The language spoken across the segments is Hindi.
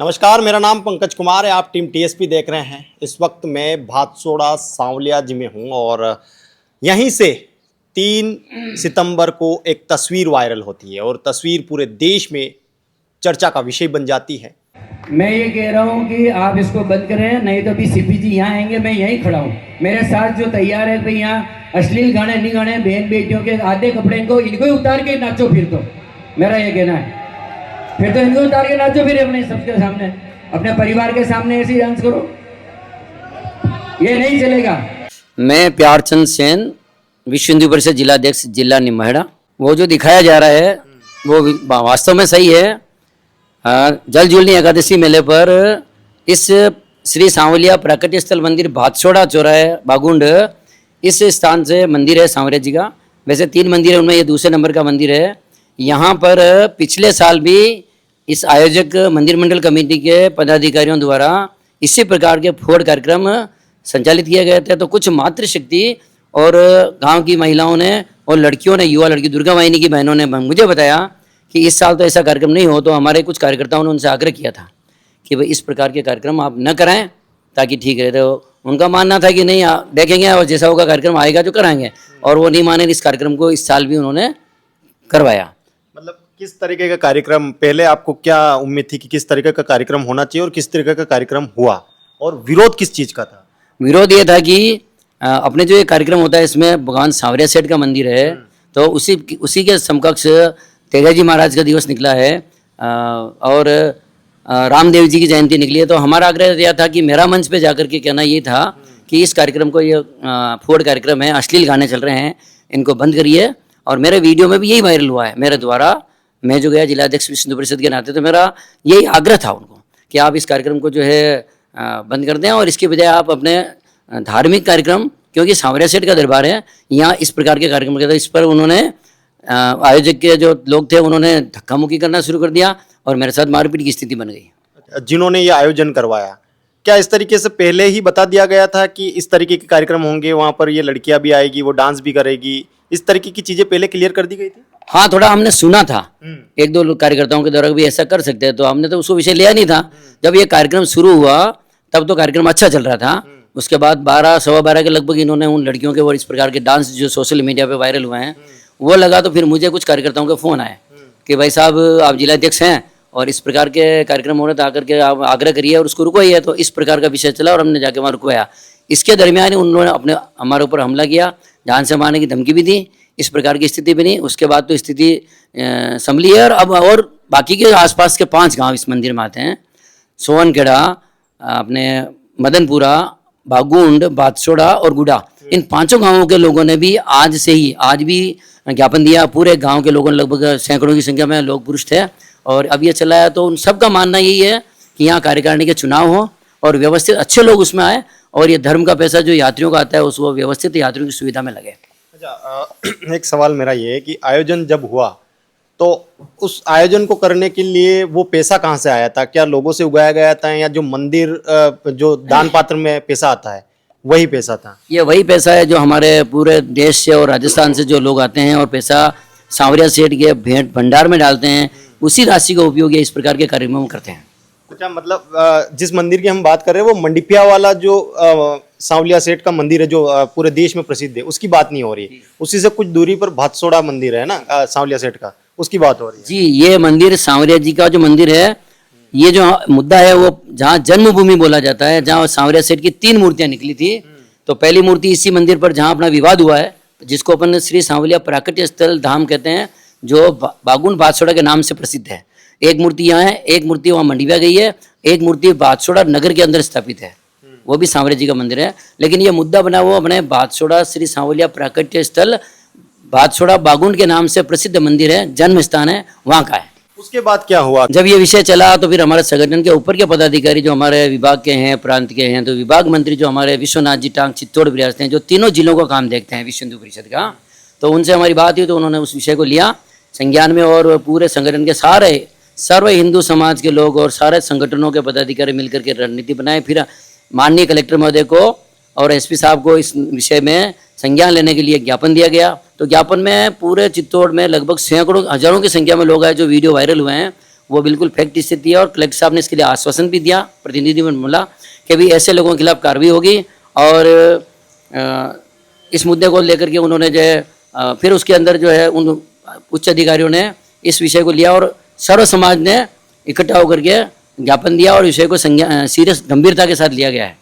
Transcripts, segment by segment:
नमस्कार, मेरा नाम पंकज कुमार है। आप टीम टीएसपी देख रहे हैं। इस वक्त मैं भादसोड़ा सांवलिया जी में हूं और यहीं से 3 सितंबर को एक तस्वीर वायरल होती है और तस्वीर पूरे देश में चर्चा का विषय बन जाती है। मैं ये कह रहा हूँ कि आप इसको बंद करें, नहीं तो अभी सीपी जी यहाँ आएंगे, मैं यहीं खड़ा हूँ। मेरे साथ जो तैयार है भाई, यहाँ अश्लील गाने नहीं गाने, बहन बेटियों के आधे कपड़े इनको ही उतार के नाचो। फिर तो मेरा ये कहना है, फिर तो इनको उतार के नाचो, फिर अपने सबके सामने, अपने परिवार के सामने ऐसे ही डांस करो, ये नहीं चलेगा। मैं प्यारचंद सेन, विश्व हिंदू परिषद जिलाध्यक्ष जिला निम्बाहेड़ा। वो जो दिखाया जा रहा है वो वास्तव में सही है। जल जुलनी एकादशी मेले पर इस श्री सांवलिया प्राकट्य स्थल मंदिर भादसोड़ा चौराहे बागुंड, इस स्थान से मंदिर है सांवरिया जी का। वैसे 3 मंदिर है, उनमें ये दूसरे नंबर का मंदिर है। यहाँ पर पिछले साल भी इस आयोजक मंदिर मंडल कमेटी के पदाधिकारियों द्वारा इसी प्रकार के फोड़ कार्यक्रम संचालित किए गए थे। तो कुछ मातृशक्ति और गांव की महिलाओं ने और लड़कियों ने, युवा लड़की दुर्गा वाहिनी की बहनों ने मुझे बताया कि इस साल तो ऐसा कार्यक्रम नहीं हो। तो हमारे कुछ कार्यकर्ताओं ने उनसे आग्रह किया था कि भाई इस प्रकार के कार्यक्रम आप न कराएं ताकि ठीक रहे। तो उनका मानना था कि नहीं, देखेंगे और जैसा होगा कार्यक्रम आएगा जो कराएंगे, और वो नहीं माने। इस कार्यक्रम को इस साल भी उन्होंने करवाया। मतलब किस तरीके का कार्यक्रम, पहले आपको क्या उम्मीद थी कि किस तरीके का कार्यक्रम होना चाहिए और किस तरीके का कार्यक्रम हुआ, और विरोध किस चीज़ का था? विरोध ये था कि अपने जो ये कार्यक्रम होता है इसमें भगवान सांवरिया सेठ का मंदिर है, तो उसी के समकक्ष तेजाजी महाराज का दिवस निकला है और रामदेव जी की जयंती निकली है। तो हमारा आग्रह यह था कि मेरा मंच पे जाकर के कहना ये था कि इस कार्यक्रम को, ये फोड़ कार्यक्रम है, अश्लील गाने चल रहे हैं, इनको बंद करिए। और मेरे वीडियो में भी यही वायरल हुआ है मेरे द्वारा। मैं जो गया जिलाध्यक्ष विश्व हिंदू परिषद के नाते, तो मेरा यही आग्रह था उनको कि आप इस कार्यक्रम को जो है बंद कर दें और इसके बजाय आप अपने धार्मिक कार्यक्रम, क्योंकि सांवरिया सेठ का दरबार है, यहाँ इस प्रकार के कार्यक्रम किया था। इस पर उन्होंने आयोजक के जो लोग थे उन्होंने धक्का मुक्की करना शुरू कर दिया और मेरे साथ मारपीट की स्थिति बन गई। जिन्होंने ये आयोजन करवाया, क्या इस तरीके से पहले ही बता दिया गया था कि इस तरीके के कार्यक्रम होंगे, वहाँ पर ये लड़कियाँ भी आएगी, वो डांस भी करेगी, इस तरीके की चीज़ें पहले क्लियर कर दी गई थी? हाँ, थोड़ा हमने सुना था, 1-2 कार्यकर्ताओं के द्वारा भी ऐसा कर सकते हैं, तो हमने तो उसको विषय लिया नहीं था। जब ये कार्यक्रम शुरू हुआ तब तो कार्यक्रम अच्छा चल रहा था। उसके बाद 12, सवा 12 के लगभग इन्होंने उन लड़कियों के और इस प्रकार के डांस जो सोशल मीडिया पे वायरल हुए हैं वो लगा। तो फिर मुझे कुछ कार्यकर्ताओं के फ़ोन आए कि भाई साहब, आप जिलाध्यक्ष हैं और इस प्रकार के कार्यक्रम हो रहे तो आकर के आप आग्रह करिए और उसको रुकवाइए। तो इस प्रकार का विषय चला और हमने जाके वहाँ रुकवाया। इसके दरमियान उन्होंने हमारे ऊपर हमला किया, जान से मारने की धमकी भी दी। इस प्रकार की स्थिति बनी। उसके बाद तो स्थिति संभली है। अब और बाकी के आसपास के 5 गांव इस मंदिर में आते हैं, सोवनखेड़ा, अपने मदनपुरा, बागुंड, भादसोड़ा और गुडा। इन 5 गांवों के लोगों ने भी आज भी ज्ञापन दिया। पूरे गांव के लोगों ने, लगभग सैकड़ों की संख्या में लोग पुरुष थे, और अब ये चला है। तो उन सबका मानना यही है कि यहाँ कार्यकारिणी के चुनाव हो और व्यवस्थित अच्छे लोग उसमें आए, और ये धर्म का पैसा जो यात्रियों का आता है उसको व्यवस्थित यात्रियों की सुविधा में लगे। अच्छा, एक सवाल मेरा ये है कि आयोजन जब हुआ तो उस आयोजन को करने के लिए वो पैसा कहाँ से आया था? क्या लोगों से उगाया गया था, या जो मंदिर जो दान पात्र में पैसा आता है वही पैसा था? ये वही पैसा है जो हमारे पूरे देश से और राजस्थान से जो लोग आते हैं और पैसा सांवरिया सेठ के भेंट भंडार में डालते हैं, उसी राशि का उपयोग ये इस प्रकार के कार्यक्रम करते हैं। अच्छा, मतलब जिस मंदिर की हम बात कर रहे हैं वो मंडिपिया वाला जो सांवलिया सेठ का मंदिर है जो पूरे देश में प्रसिद्ध है, उसकी बात नहीं हो रही। उसी से कुछ दूरी पर भादसोड़ा मंदिर है ना सांवलिया सेठ का, उसकी बात हो रही है। जी, ये मंदिर सांवरिया जी का जो मंदिर है, ये जो मुद्दा है वो जहाँ जन्मभूमि बोला जाता है, जहाँ सांवरिया सेठ की 3 मूर्तियां निकली थी। तो पहली मूर्ति इसी मंदिर पर जहाँ अपना विवाद हुआ है, जिसको अपन श्री सांवलिया प्राकट्य स्थल धाम कहते हैं, जो बागुंड भादसोड़ा के नाम से प्रसिद्ध है। एक मूर्ति यहाँ है, एक मूर्ति वहाँ मंडिया गई है, एक मूर्ति भादसोड़ा नगर के अंदर स्थापित है, वो भी सांवरिया जी का मंदिर है। लेकिन ये मुद्दा बना वो अपने भादसोड़ा श्री सांवलिया प्राकट्य स्थल भादसोड़ा बागुंड के नाम से प्रसिद्ध मंदिर है, जन्म स्थान है, वहाँ का है। उसके बाद क्या हुआ? जब ये विषय चला तो फिर हमारे संगठन के ऊपर के पदाधिकारी जो हमारे विभाग के हैं, प्रांत के हैं, तो विभाग मंत्री जो हमारे विश्वनाथ जी टांग चित्तौड़ विरासत हैं, जो तीनों जिलों का काम देखते हैं विश्व हिंदू परिषद का, तो उनसे हमारी बात हुई। तो उन्होंने उस विषय को लिया संज्ञान में, और पूरे संगठन के सारे सर्व हिंदू समाज के लोग और सारे संगठनों के पदाधिकारी मिलकर के रणनीति बनाए। फिर माननीय कलेक्टर महोदय को और एसपी साहब को इस विषय में संज्ञान लेने के लिए ज्ञापन दिया गया। तो ज्ञापन में पूरे चित्तौड़ में लगभग सैकड़ों हजारों की संख्या में लोग आए, जो वीडियो वायरल हुए हैं वो बिल्कुल फैक्ट स्थिति है। और कलेक्टर साहब ने इसके लिए आश्वासन भी दिया, प्रतिनिधि में बोला कि भाई ऐसे लोगों के खिलाफ कार्रवाई होगी। और इस मुद्दे को लेकर के उन्होंने जो है फिर उसके अंदर जो है उन उच्च अधिकारियों ने इस विषय को लिया और सर्व समाज ने इकट्ठा होकर के ज्ञापन दिया और विषय को सीरियस गंभीरता के साथ लिया गया है।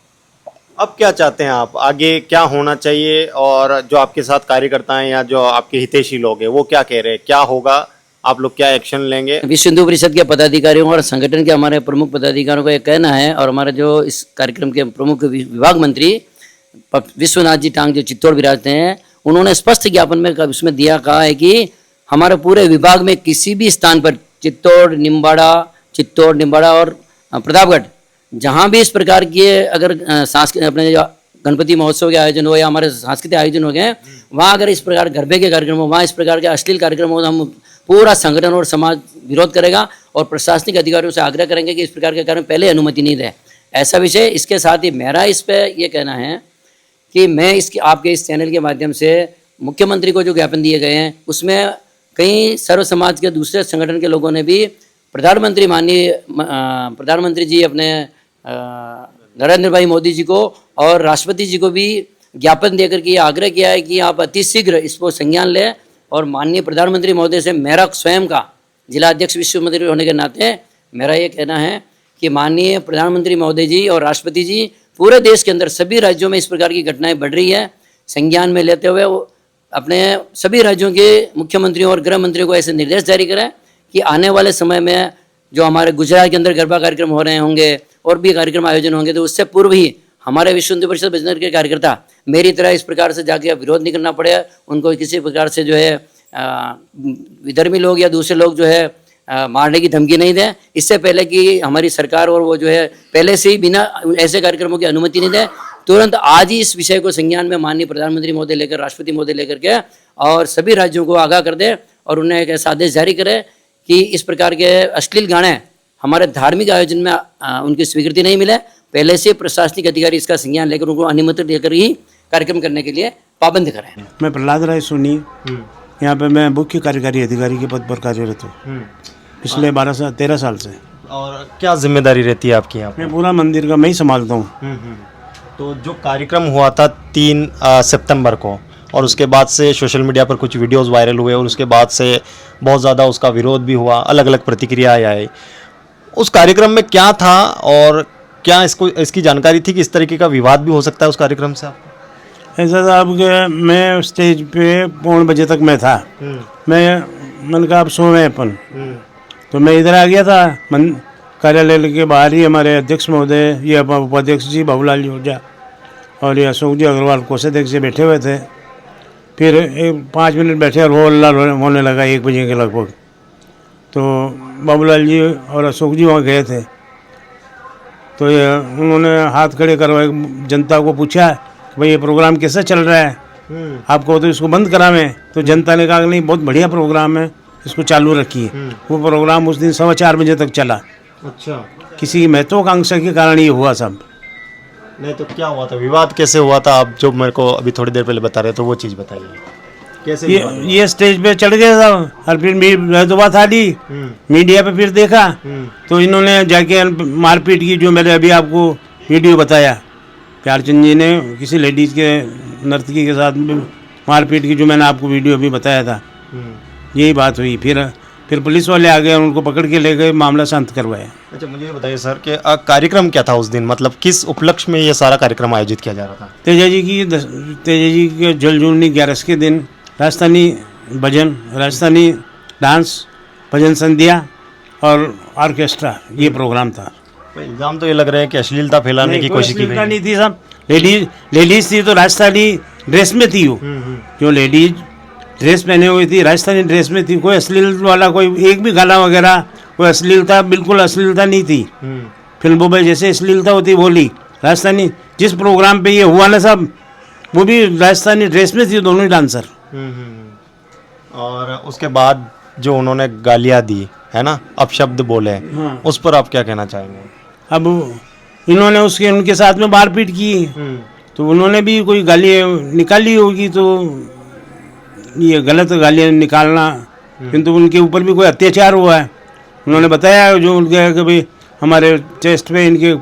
अब क्या चाहते हैं आप, आगे क्या होना चाहिए, और जो आपके साथ कार्यकर्ता हैं या जो आपके हितैषी लोग हैं वो क्या कह रहे हैं, क्या होगा, आप लोग क्या एक्शन लेंगे? विश्व हिंदू परिषद के पदाधिकारियों और संगठन के हमारे प्रमुख पदाधिकारियों का यह कहना है, और हमारे जो इस कार्यक्रम के प्रमुख विभाग मंत्री विश्वनाथ जी टांग जो चित्तौड़ विराजते हैं, उन्होंने स्पष्ट ज्ञापन में उसमें दिया कहा है कि हमारे पूरे विभाग में किसी भी स्थान पर चित्तौड़ निम्बाड़ा और प्रतापगढ़ जहाँ भी इस प्रकार के अगर अपने जो गणपति महोत्सव के आयोजन हो या हमारे सांस्कृतिक आयोजन हो गए, वहाँ अगर इस प्रकार गरबे के कार्यक्रम हो, वहाँ इस प्रकार के अश्लील कार्यक्रम हो, तो हम पूरा संगठन और समाज विरोध करेगा और प्रशासनिक अधिकारियों से आग्रह करेंगे कि इस प्रकार के कार्य पहले अनुमति नहीं दे ऐसा विषय। इसके साथ ही मेरा इस पर यह कहना है कि मैं आपके इस चैनल के माध्यम से मुख्यमंत्री को जो ज्ञापन दिए गए हैं उसमें कई सर्व समाज के दूसरे संगठन के लोगों ने भी प्रधानमंत्री जी अपने नरेंद्र भाई मोदी जी को और राष्ट्रपति जी को भी ज्ञापन देकर के आग्रह किया है कि आप अतिशीघ्र इसको संज्ञान लें। और माननीय प्रधानमंत्री महोदय से मेरा स्वयं का जिला अध्यक्ष विश्व मंत्री होने के नाते मेरा ये कहना है कि माननीय प्रधानमंत्री महोदय जी और राष्ट्रपति जी पूरे देश के अंदर सभी राज्यों में इस प्रकार की घटनाएं बढ़ रही है, संज्ञान में लेते हुए अपने सभी राज्यों के मुख्यमंत्रियों और गृह मंत्रियों को ऐसे निर्देश जारी करें कि आने वाले समय में जो हमारे गुजरात के अंदर गरबा कार्यक्रम हो रहे होंगे और भी कार्यक्रम आयोजन होंगे, तो उससे पूर्व ही हमारे विश्व हिंदू परिषद बजनगर के कार्यकर्ता मेरी तरह इस प्रकार से जाके विरोध नहीं करना पड़े, उनको किसी प्रकार से जो है विधर्मी लोग या दूसरे लोग जो है मारने की धमकी नहीं दें, इससे पहले कि हमारी सरकार और वो जो है पहले से ही बिना ऐसे कार्यक्रमों की अनुमति नहीं दें। तुरंत आज ही इस विषय को संज्ञान में माननीय प्रधानमंत्री महोदय लेकर, राष्ट्रपति महोदय लेकर के और सभी राज्यों को आगाह कर दें और उन्हें एक ऐसा आदेश जारी करें कि इस प्रकार के अश्लील गाने हमारे धार्मिक आयोजन में उनकी स्वीकृति नहीं मिले। पहले से प्रशासनिक अधिकारी इसका संज्ञान लेकर उनको अनुमति देकर ही कार्यक्रम करने के लिए पाबंद करें। मैं प्रहलाद राय सोनी, यहाँ पे मैं मुख्य कार्यकारी अधिकारी के पद पर कार्यरत हूँ पिछले 13 साल से। और क्या जिम्मेदारी रहती है आपकी यहाँ? मैं पूरा मंदिर का मैं ही संभालता हूँ। तो जो कार्यक्रम हुआ था 3 सितंबर को और उसके बाद से सोशल मीडिया पर कुछ वीडियोस वायरल हुए और उसके बाद से बहुत ज़्यादा उसका विरोध भी हुआ, अलग अलग प्रतिक्रियाएं आई। उस कार्यक्रम में क्या था और क्या इसकी जानकारी थी कि इस तरीके का विवाद भी हो सकता है उस कार्यक्रम से आपको? ऐसा साहब कि मैं स्टेज पे 9 बजे तक मैं था। मैंने कहा आप सोए अपन, तो मैं इधर आ गया था। कार्यालय के बाहर ही हमारे अध्यक्ष महोदय, ये उपाध्यक्ष जी बाबूलाल जी ओझा और ये अशोक जी अग्रवाल कोषाध्यक्ष जी बैठे हुए थे। फिर 5 मिनट बैठे और वो हल्ला होने लगा 1 बजे के लगभग। तो बाबूलाल जी और अशोक जी वहाँ गए थे, तो ये उन्होंने हाथ खड़े करवाए, जनता को पूछा कि भाई ये प्रोग्राम कैसा चल रहा है, आपको तो इसको बंद करावें। तो जनता ने कहा नहीं, बहुत बढ़िया प्रोग्राम है, इसको चालू रखिए। वो प्रोग्राम उस दिन 4:15 बजे तक चला। अच्छा, किसी महत्वाकांक्षा के कारण ये हुआ सब। नहीं तो क्या हुआ था, विवाद कैसे हुआ था? आप जो मेरे को अभी थोड़ी देर पहले बता रहे तो वो चीज़ बताइए कैसे ये स्टेज पे चढ़ गए साहब और फिर तो बात आ दी मीडिया पे। फिर देखा तो इन्होंने जाके मारपीट की, जो मैंने अभी आपको वीडियो बताया। प्यारचंद जी ने किसी लेडीज़ के नर्तकी के साथ मारपीट की, जो मैंने आपको वीडियो अभी बताया था। यही बात हुई। फिर पुलिस वाले आ गए, उनको पकड़ के ले गए, मामला शांत करवाया। अच्छा, मुझे ये बताइए सर कि कार्यक्रम क्या था उस दिन, मतलब किस उपलक्ष्य में ये सारा कार्यक्रम आयोजित किया जा रहा था? तेजा जी के जलजूलनी 11 के दिन राजस्थानी भजन, राजस्थानी डांस, भजन संध्या और ऑर्केस्ट्रा, ये प्रोग्राम था। इल्जाम तो ये लग रहा है कि अश्लीलता फैलाने की कोशिश की गई। नहीं थी साहब, लेडीज थी तो राजस्थानी ड्रेस में थी। वो जो लेडीज ड्रेस पहने हुई थी राजस्थानी ड्रेस में थी। कोई अश्लील वाला कोई एक भी गाना वगैरह कोई अश्लीलता, बिल्कुल अश्लीलता नहीं थी। फिल्मों में जैसे अश्लीलता होती बोली, राजस्थानी जिस प्रोग्राम पे ये हुआ ना साहब, वो भी राजस्थानी ड्रेस में थी दोनों ही डांसर। और उसके बाद जो उन्होंने गालियाँ दी है ना, अपशब्द बोले, उस पर आप क्या कहना चाहेंगे? अब इन्होंने उनके साथ में मारपीट की, तो उन्होंने भी कोई गालियाँ निकाली होगी, तो ये गलत गालियाँ निकालना, किंतु उनके ऊपर भी कोई अत्याचार हुआ है, उन्होंने बताया जो उनके कि भाई हमारे चेस्ट पे इनके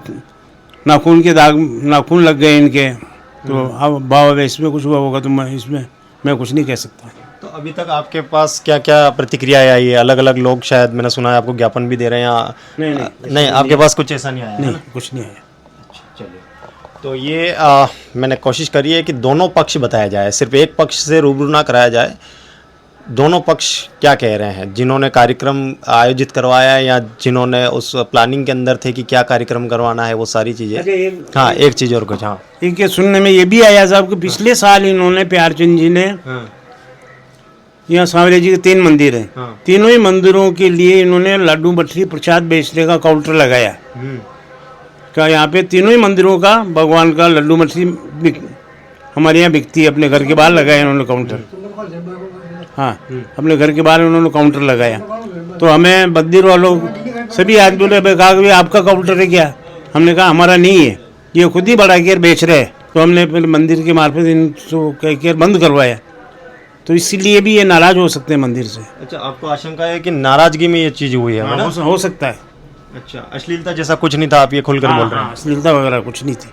नाखून के दाग, नाखून लग गए इनके, तो अब बाबा इसमें कुछ हुआ होगा तो मैं कुछ नहीं कह सकता। तो अभी तक आपके पास क्या क्या प्रतिक्रियाएं आई है? अलग अलग लोग शायद मैंने सुना है आपको ज्ञापन भी दे रहे हैं या नहीं आपके पास कुछ ऐसा नहीं आया? नहीं, कुछ नहीं आया। चलिए, तो ये मैंने कोशिश करी है कि दोनों पक्ष बताया जाए, सिर्फ एक पक्ष से रूबरू ना कराया जाए। दोनों पक्ष क्या कह रहे हैं, जिन्होंने कार्यक्रम आयोजित करवाया है या जिन्होंने उस प्लानिंग के अंदर थे कि क्या कार्यक्रम करवाना है, वो सारी चीज़ें। हाँ, एक चीज़ और कुछ। हाँ, एक ये सुनने में ये भी आया साहब कि पिछले साल इन्होंने प्यारचंद जी ने यहाँ सांवरिया जी के 3 मंदिर हैं, तीनों ही मंदिरों के लिए इन्होंने लड्डू मठली प्रसाद बेचने का काउंटर लगाया। क्या यहाँ पे तीनों ही मंदिरों का भगवान का लड्डू मछली हमारे यहाँ बिकती है। अपने घर के बाहर लगाया इन्होंने काउंटर। हाँ, अपने घर के बाहर उन्होंने काउंटर लगाया। तो हमें मंदिर वालों सभी आदमी ने कहा कि आपका काउंटर है क्या? हमने कहा हमारा नहीं है, ये खुद ही बढ़ा के बेच रहे हैं। तो हमने फिर मंदिर के मार्फत इनको कह के बंद करवाया। तो इसीलिए भी ये नाराज हो सकते हैं मंदिर से। अच्छा, आपको आशंका है कि नाराजगी में ये चीज़ हुई है? हो सकता है। अच्छा, अश्लीलता जैसा कुछ नहीं था, आप ये खुलकर बोल रहे हैं? अश्लीलता वगैरह कुछ नहीं थी।